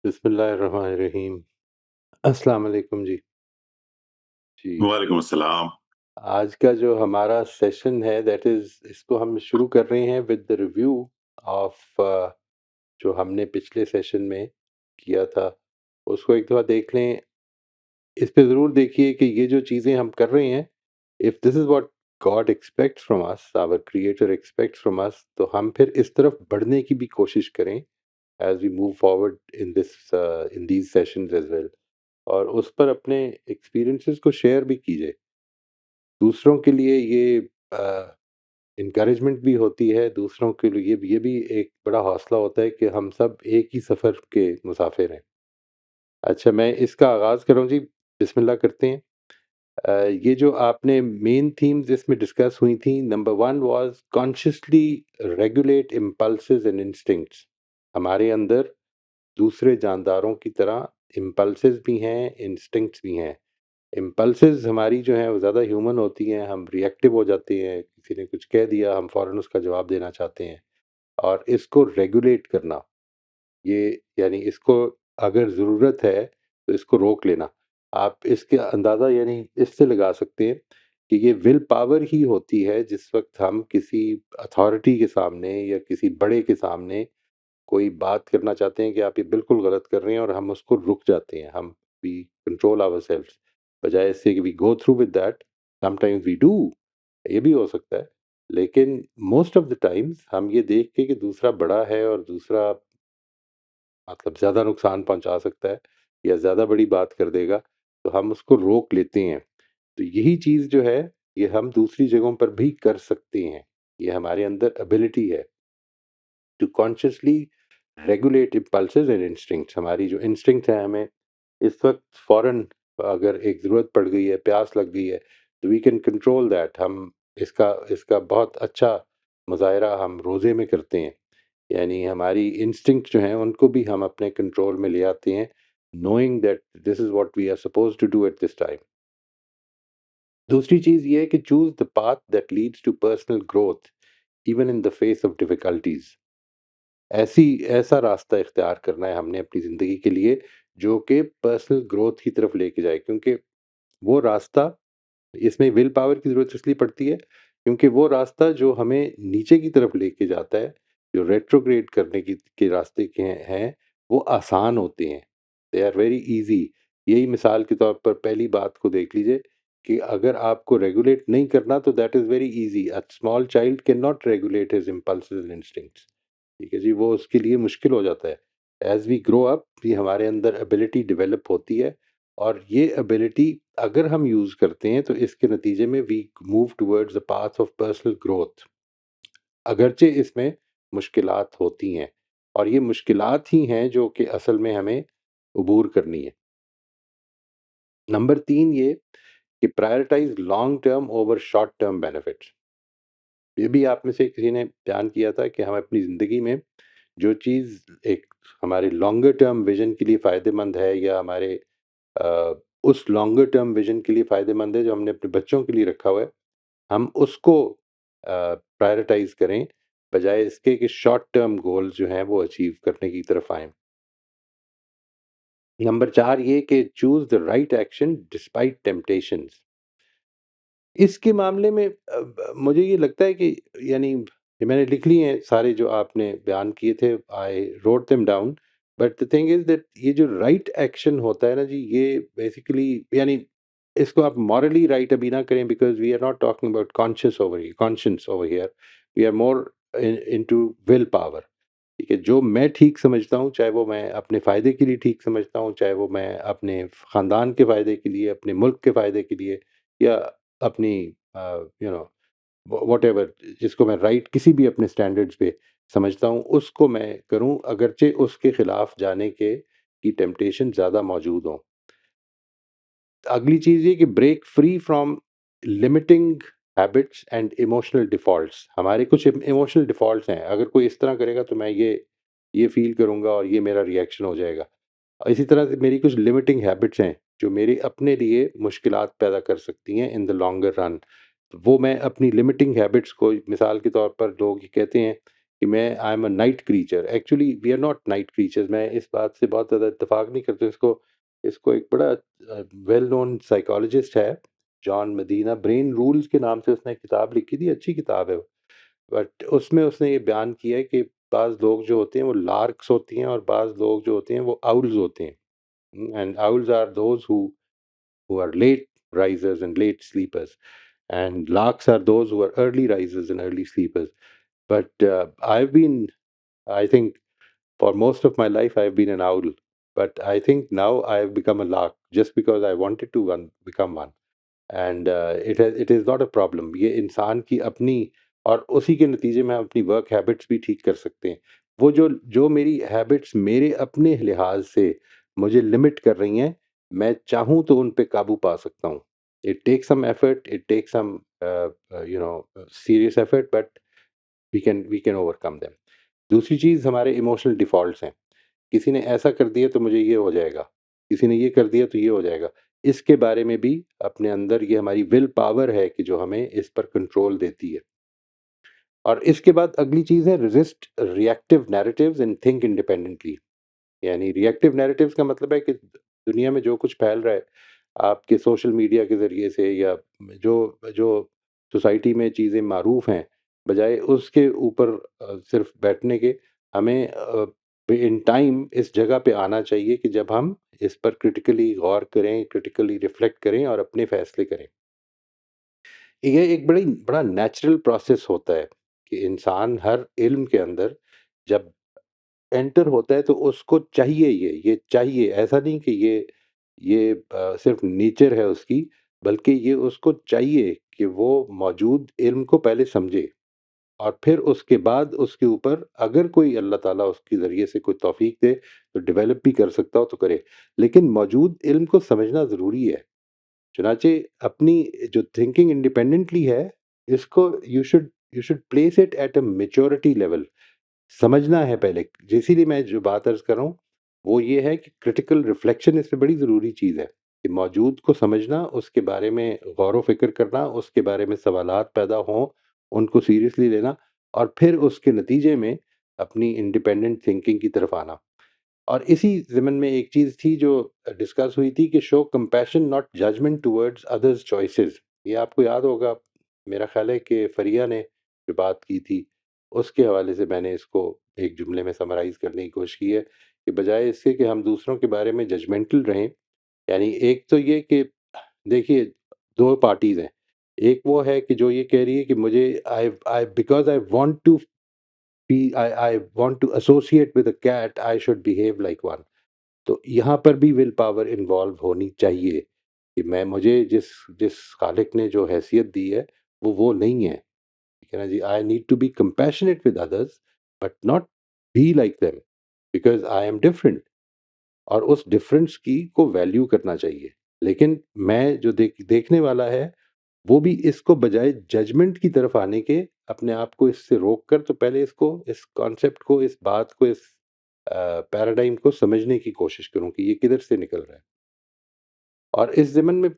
बिस्मिल्लाहिर्रहमानिर्रहीम। अस्सलाम वालेकुम जी। जी, वालेकुम अस्सलाम। आज का जो हमारा सेशन है दैट इज़ इसको हम शुरू कर रहे हैं विद द रिव्यू ऑफ जो हमने पिछले सेशन में किया था, उसको एक दफ़ा देख लें। इस पे ज़रूर देखिए कि ये जो चीज़ें हम कर रहे हैं, if this is what God expects from us, our creator expects from us, तो हम फिर इस तरफ बढ़ने की भी कोशिश करें as we move forward in these sessions as well. और उस पर अपने एक्सपीरियंसेस को शेयर भी कीजिए। दूसरों के लिए ये एनकरेजमेंट भी होती है, दूसरों के लिए ये भी एक बड़ा हौसला होता है कि हम सब एक ही सफ़र के मुसाफिर हैं। अच्छा, मैं इसका आगाज़ कर रहा हूँ जी, बिस्मिल्लाह करते हैं। ये जो आपने मेन थीम्स इसमें डिस्कस हुई थी, number 1 was consciously regulate impulses and instincts. हमारे अंदर दूसरे जानदारों की तरह इम्पल्सेस भी हैं, इंस्टिंक्ट्स भी हैं। इम्पल्सेस हमारी जो हैं वो ज़्यादा ह्यूमन होती हैं, हम रिएक्टिव हो जाते हैं, किसी ने कुछ कह दिया हम फ़ौरन उसका जवाब देना चाहते हैं। और इसको रेगुलेट करना, ये यानी इसको अगर ज़रूरत है तो इसको रोक लेना। आप इसके अंदाज़ा यानी इससे लगा सकते हैं कि ये विल पावर ही होती है जिस वक़्त हम किसी अथॉरिटी के सामने या किसी बड़े के सामने कोई बात करना चाहते हैं कि आप ये बिल्कुल गलत कर रहे हैं और हम उसको रुक जाते हैं, हम वी कंट्रोल आवरसेल्व्स, बजाय इससे कि we go through with that. Sometimes we do, ये भी हो सकता है, लेकिन मोस्ट ऑफ द टाइम्स हम ये देख के कि दूसरा बड़ा है और दूसरा मतलब ज़्यादा नुकसान पहुंचा सकता है या ज़्यादा बड़ी बात कर देगा, तो हम उसको रोक लेते हैं। तो यही चीज़ जो है, ये हम दूसरी जगहों पर भी कर सकते हैं। ये हमारे अंदर एबिलिटी है to consciously regulate impulses and instincts. हमारी जो इंस्टिंक्ट है, हमें इस वक्त फौरन अगर एक ज़रूरत पड़ गई है, प्यास लग गई है, तो वी कैन कंट्रोल दैट। हम इसका इसका बहुत अच्छा मुजाहरा हम रोज़े में करते हैं। यानी हमारी इंस्टिंक्ट जो हैं उनको भी हम अपने कंट्रोल में ले आते हैं, knowing that this is what we are suppose to do at this time. दूसरी चीज़ ये है कि choose the path that leads to personal growth even in the face of difficulties. ऐसी ऐसा रास्ता इख्तियार करना है हमने अपनी ज़िंदगी के लिए जो कि पर्सनल ग्रोथ की तरफ लेके जाए, क्योंकि वो रास्ता, इसमें विल पावर की ज़रूरत इसलिए पड़ती है क्योंकि वो रास्ता जो हमें नीचे की तरफ लेके जाता है, जो रेट्रोग्रेड करने की के रास्ते के हैं, वो आसान होते हैं। They are very easy. यही मिसाल के तौर पर पहली बात को देख लीजिए कि अगर आपको रेगुलेट नहीं करना तो that is very easy. A small child can not regulate his impulses and instincts. ठीक है जी, वो उसके लिए मुश्किल हो जाता है। एज़ वी ग्रो अप, ये हमारे अंदर एबिलिटी डेवलप होती है और ये एबिलिटी अगर हम यूज़ करते हैं तो इसके नतीजे में we move towards the path of personal growth. अगरचे इसमें मुश्किलात होती हैं और ये मुश्किलात ही हैं जो कि असल में हमें अबूर करनी है। नंबर 3 ये कि prioritise long term over short term benefits. ये भी आप में से किसी ने बयान किया था कि हम अपनी ज़िंदगी में जो चीज़ एक हमारे लॉन्गर टर्म विज़न के लिए फ़ायदेमंद है या हमारे अ, उस लॉन्गर टर्म विज़न के लिए फ़ायदेमंद है जो हमने अपने बच्चों के लिए रखा हुआ है, हम उसको प्रायोरिटाइज़ करें, बजाय इसके कि शॉर्ट टर्म गोल्स जो हैं वो अचीव करने की तरफ आएँ। नंबर 4 ये कि choose the right action despite temptations. इसके मामले में मुझे ये लगता है कि यानी ये मैंने लिख लिए हैं सारे जो आपने बयान किए थे, I wrote them down. But the thing is that ये जो राइट एक्शन होता है ना जी, ये बेसिकली यानी इसको आप मॉरली राइट अभी ना करें, because we are not talking about conscious over here. We are more into will power. ठीक है, जो मैं ठीक समझता हूँ, चाहे वो मैं अपने फ़ायदे के लिए ठीक समझता हूँ, चाहे वो मैं अपने ख़ानदान के फ़ायदे के लिए, अपने मुल्क के फ़ायदे के लिए या अपनी यू नो व्हाटएवर जिसको मैं राइट किसी भी अपने स्टैंडर्ड्स पे समझता हूँ, उसको मैं करूँ, अगरचे उसके खिलाफ जाने के की टेम्पटेशन ज़्यादा मौजूद हों। अगली चीज़ ये कि break free from limiting habits and emotional defaults. हमारे कुछ इमोशनल डिफ़ॉल्ट्स हैं, अगर कोई इस तरह करेगा तो मैं ये फ़ील करूँगा और ये मेरा रिएक्शन हो जाएगा। इसी तरह से मेरी कुछ लिमिटिंग हैबिट्स हैं, जो मेरे अपने लिए मुश्किलात पैदा कर सकती हैं इन द लॉन्गर रन। वो मैं अपनी लिमिटिंग हैबिट्स को, मिसाल के तौर पर लोग ये कहते हैं कि मैं I am a night creature. Actually we are not night creatures. मैं इस बात से बहुत ज़्यादा इत्तेफ़ाक नहीं करता हूँ। इसको इसको एक बड़ा वेल नोन साइकोलॉजिस्ट है, जॉन मदीना, ब्रेन रूल्स के नाम से उसने एक किताब लिखी थी, अच्छी किताब है वो। बट उसमें उसने ये बयान किया है कि बाज़ लोग जो होते हैं वो लार्क्स होती हैं और बाज़ लोग जो होते हैं वो आउल्स होते हैं। And owls are those who are late risers and late sleepers, and larks are those who are early risers and early sleepers. But I've been, I think, for most of my life, I've been an owl. But I think now I've become a lark just because I wanted to become one. And it is not a problem. ये इंसान की अपनी, और उसी के नतीजे में हम अपनी वर्क हैबिट्स भी ठीक कर सकते हैं। वो जो जो मेरी हैबिट्स मेरे अपने लिहाज से मुझे लिमिट कर रही हैं, मैं चाहूँ तो उन पे काबू पा सकता हूँ। It takes some effort, it takes some you know serious effort, but we can overcome them. दूसरी चीज़ हमारे इमोशनल डिफ़ॉल्ट्स हैं। किसी ने ऐसा कर दिया तो मुझे ये हो जाएगा, किसी ने ये कर दिया तो ये हो जाएगा। इसके बारे में भी अपने अंदर ये हमारी विल पावर है कि जो हमें इस पर कंट्रोल देती है। और इसके बाद अगली चीज़ है resist reactive narratives and think independently. यानी रिएक्टिव नैरेटिव्स का मतलब है कि दुनिया में जो कुछ फैल रहा है, आपके सोशल मीडिया के ज़रिए से या जो जो सोसाइटी में चीज़ें मारूफ़ हैं, बजाय उसके ऊपर सिर्फ़ बैठने के, हमें इन टाइम इस जगह पे आना चाहिए कि जब हम इस पर क्रिटिकली गौर करें, क्रिटिकली रिफ्लेक्ट करें और अपने फ़ैसले करें। ये एक बड़ा नेचुरल प्रोसेस होता है कि इंसान हर इल्म के अंदर जब एंटर होता है तो उसको चाहिए ये चाहिए। ऐसा नहीं कि ये सिर्फ़ नेचर है उसकी, बल्कि ये उसको चाहिए कि वो मौजूद इल्म को पहले समझे और फिर उसके बाद उसके ऊपर अगर कोई अल्लाह ताला उसके ज़रिए से कोई तौफ़ीक दे, तो डेवलप भी कर सकता हो तो करे। लेकिन मौजूद इल्म को समझना ज़रूरी है। चुनांचे अपनी जो थिंकिंग इंडिपेंडेंटली है, इसको you should place it at a maturity level. समझना है पहले। इसीलिए मैं जो बात अर्ज़ कर रहा हूँ, वो ये है कि क्रिटिकल रिफ्लेक्शन इसमें बड़ी ज़रूरी चीज़ है, कि मौजूद को समझना, उसके बारे में गौर-व-फ़िक्र करना, उसके बारे में सवालात पैदा हों, उनको सीरियसली लेना और फिर उसके नतीजे में अपनी इंडिपेंडेंट थिंकिंग की तरफ आना। और इसी ज़िमन में एक चीज़ थी जो डिस्कस हुई थी कि show compassion not judgement towards others choices. ये आपको याद होगा, मेरा ख़्याल है कि फ़रिया ने जो बात की थी, उसके हवाले से मैंने इसको एक जुमले में समराइज़ करने की कोशिश की है कि बजाय इसके कि हम दूसरों के बारे में जजमेंटल रहें, यानी एक तो ये कि देखिए 2 पार्टीज़ हैं। एक वो है कि जो ये कह रही है कि मुझे I because I want to be I want to associate with a cat, I should behave like one. तो यहाँ पर भी विल पावर इन्वॉल्व होनी चाहिए कि मैं मुझे जिस जिस खालिक ने जो हैसियत दी है, वो नहीं है। ठीक है ना जी? I need to be compassionate with others but not be like them, because I am different, और उस डिफरेंस की को वैल्यू करना चाहिए। लेकिन मैं जो देखने वाला है, वो भी इसको बजाय जजमेंट की तरफ आने के अपने आप को इससे रोक कर, तो पहले इसको, इस कॉन्सेप्ट को, इस बात को, इस पैराडाइम को समझने की कोशिश करूँ कि ये किधर से निकल रहा है। और इस ज़िमन में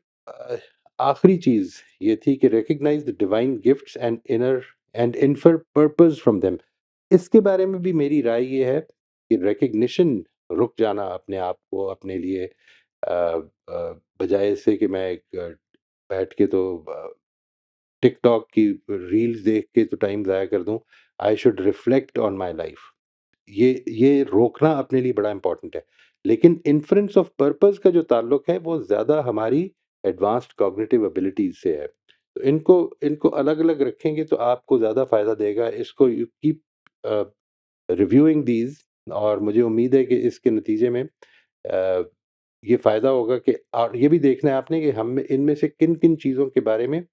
आखिरी चीज़ ये थी कि recognise the divine gifts and infer purpose from them. इसके बारे में भी मेरी राय ये है कि रिकॉग्निशन, रुक जाना अपने आप को अपने लिए, बजाय इससे कि मैं एक बैठ के तो टिकटॉक की रील्स देख के तो टाइम ज़ाया कर दूँ, I should reflect on my life. ये रोकना अपने लिए बड़ा इम्पोर्टेंट है। लेकिन इन्फरेंस ऑफ पर्पस का जो ताल्लुक है, वो ज़्यादा हमारी एडवांस्ड कॉग्निटिव एबिलिटीज़ से है। तो इनको इनको अलग-अलग रखेंगे तो आपको ज़्यादा फ़ायदा देगा। इसको you keep a, reviewing these, और मुझे उम्मीद है कि इसके नतीजे में ये फ़ायदा होगा कि, और ये भी देखना है आपने कि हम में इनमें से किन-किन चीज़ों के बारे में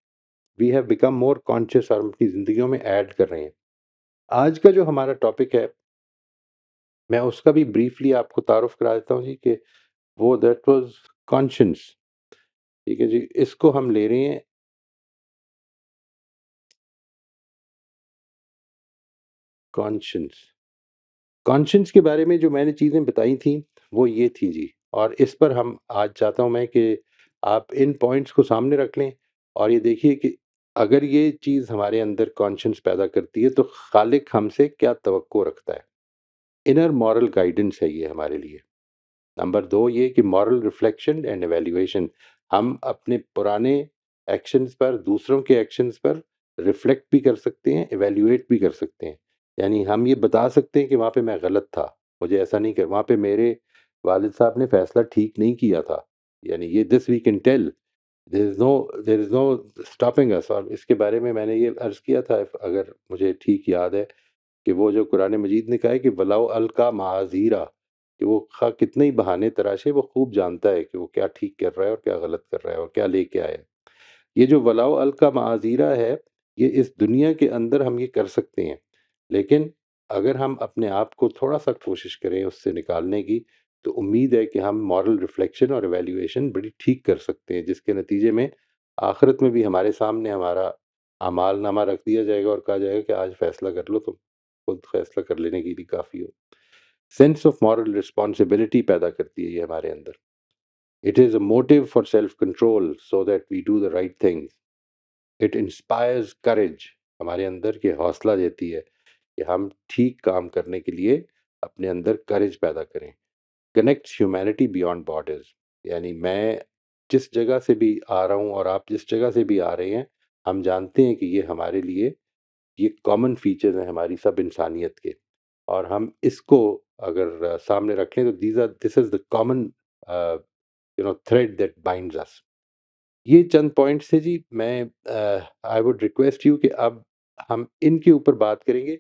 we have become more conscious और हम अपनी ज़िंदगियों में ऐड कर रहे हैं। आज का जो हमारा टॉपिक है, मैं उसका भी ब्रीफली आपको तारुफ करा देता हूँ जी, कि वो दैट वाज़ कॉन्शियंस। ठीक है जी? इसको हम ले रहे हैं कॉन्शियंस। कॉन्शियंस के बारे में जो मैंने चीज़ें बताई थी, वो ये थी जी, और इस पर हम आज चाहता हूँ मैं कि आप इन पॉइंट्स को सामने रख लें और ये देखिए कि अगर ये चीज़ हमारे अंदर कॉन्शियस पैदा करती है तो खालिक हमसे क्या तवक्को रखता है। इनर मॉरल गाइडेंस है ये हमारे लिए। नंबर 2 ये कि मॉरल रिफ्लेक्शन एंड इवैल्यूएशन, हम अपने पुराने एक्शंस पर, दूसरों के एक्शंस पर रिफ्लेक्ट भी कर सकते हैं, इवैल्यूएट भी कर सकते हैं। यानी हम ये बता सकते हैं कि वहाँ पे मैं गलत था, मुझे ऐसा नहीं कर वहाँ पे मेरे वालिद साहब ने फैसला ठीक नहीं किया था। यानी ये this we can tell, there is no stopping us. और इसके बारे में मैंने ये अर्ज़ किया था, अगर मुझे ठीक याद है, कि वो जो कुरान मजीद ने कहा है कि वलाउ अलका माज़ीरा, कि वो कितने ही बहाने तराशे, वो खूब जानता है कि वो क्या ठीक कर रहा है और क्या गलत कर रहा है और क्या लेके आया है। ये जो वलाउ अलका माज़ीरा है, ये इस दुनिया के अंदर हम ये कर सकते हैं, लेकिन अगर हम अपने आप को थोड़ा सा कोशिश करें उससे निकालने की, तो उम्मीद है कि हम मॉरल रिफ्लेक्शन और एवेल्यूएशन बड़ी ठीक कर सकते हैं, जिसके नतीजे में आखिरत में भी हमारे सामने हमारा अमाल नामा रख दिया जाएगा और कहा जाएगा कि आज फैसला कर लो तुम, खुद फैसला कर लेने के लिए काफ़ी हो। सेंस ऑफ मॉरल रिस्पॉन्सिबिलिटी पैदा करती है ये हमारे अंदर। It is a motive for self control so that we do the right things. It inspires courage, हमारे अंदर ये हौसला देती है कि हम ठीक काम करने के लिए अपने अंदर करेज पैदा करें। कनेक्ट्स ह्यूमैनिटी बियॉन्ड बॉर्डर्स, यानी मैं जिस जगह से भी आ रहा हूँ और आप जिस जगह से भी आ रहे हैं, हम जानते हैं कि ये हमारे लिए ये कॉमन फीचर्स हैं हमारी सब इंसानियत के, और हम इसको अगर सामने रखें तो this is the common thread that binds us. ये चंद पॉइंट्स थे जी। मैं आई वुड रिक्वेस्ट यू कि अब हम इनके ऊपर बात करेंगे